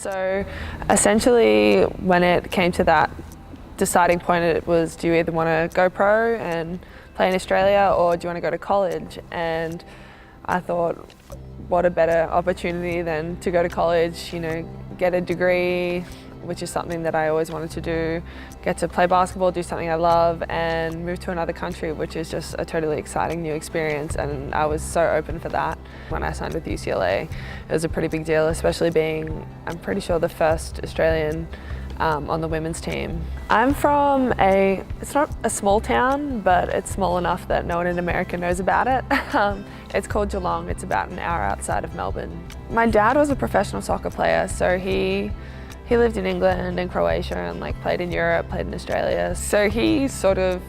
So essentially when it came to that deciding point, it was, do you either want to go pro and play in Australia, or do you want to go to college? And I thought, what a better opportunity than to go to college, you know, get a degree, which is something that I always wanted to do, get to play basketball, do something I love, and move to another country, which is just a totally exciting new experience, and I was so open for that. When I signed with UCLA, it was a pretty big deal, especially being, I'm pretty sure, the first Australian on the women's team. I'm from it's not a small town, but it's small enough that no one in America knows about it. It's called Geelong. It's about an hour outside of Melbourne. My dad was a professional soccer player, so he lived in England and Croatia and played in Europe, played in Australia. So he sort of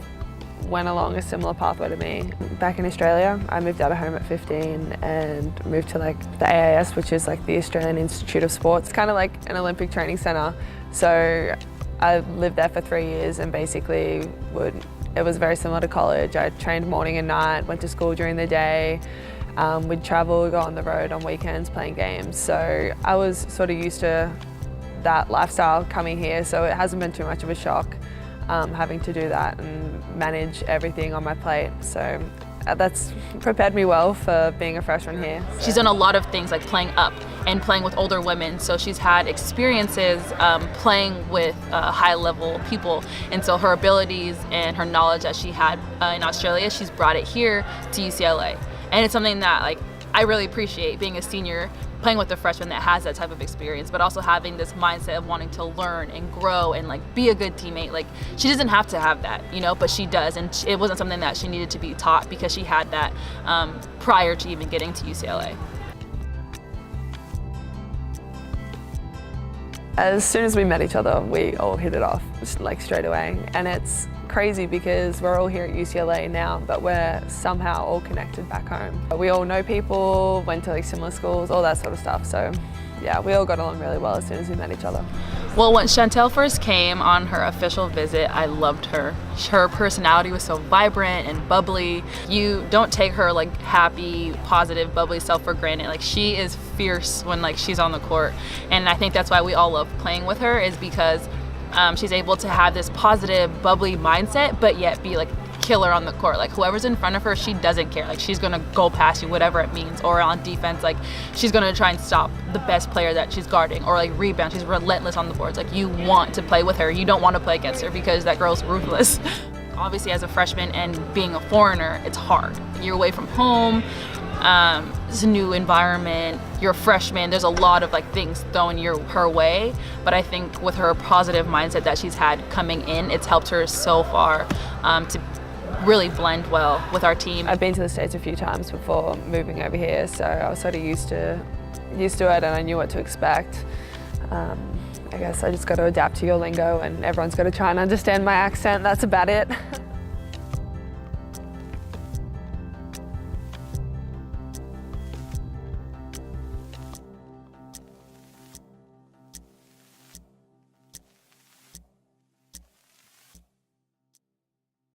went along a similar pathway to me. Back in Australia, I moved out of home at 15 and moved to the AIS, which is the Australian Institute of Sports. It's kind of like an Olympic training centre. So I lived there for 3 years and basically it was very similar to college. I trained morning and night, went to school during the day. We'd travel, go on the road on weekends playing games. So I was sort of used to that lifestyle coming here, so it hasn't been too much of a shock having to do that and manage everything on my plate. So that's prepared me well for being a freshman here. She's done a lot of things like playing up and playing with older women, so she's had experiences playing with high-level people, and so her abilities and her knowledge that she had in Australia, she's brought it here to UCLA. And it's something that I really appreciate, being a senior, playing with a freshman that has that type of experience, but also having this mindset of wanting to learn and grow and be a good teammate. She doesn't have to have that, but she does, and it wasn't something that she needed to be taught because she had that prior to even getting to UCLA. As soon as we met each other, we all hit it off straight away, and it's crazy because we're all here at UCLA now, but we're somehow all connected back home. We all know people, went to similar schools, all that sort of stuff. So yeah, we all got along really well as soon as we met each other. Well, when Chantel first came on her official visit, I loved her. Her personality was so vibrant and bubbly. You don't take her happy, positive, bubbly self for granted. She is fierce when she's on the court. And I think that's why we all love playing with her, is because she's able to have this positive, bubbly mindset, but yet be killer on the court. Whoever's in front of her, she doesn't care. She's gonna go past you, whatever it means. Or on defense, she's gonna try and stop the best player that she's guarding, or rebound. She's relentless on the boards. You want to play with her. You don't want to play against her because that girl's ruthless. Obviously, as a freshman and being a foreigner, it's hard. You're away from home. It's a new environment, you're a freshman, there's a lot of things thrown her way, but I think with her positive mindset that she's had coming in, it's helped her so far to really blend well with our team. I've been to the States a few times before moving over here, so I was sort of used to it and I knew what to expect. I guess I just got to adapt to your lingo, and everyone's got to try and understand my accent, that's about it.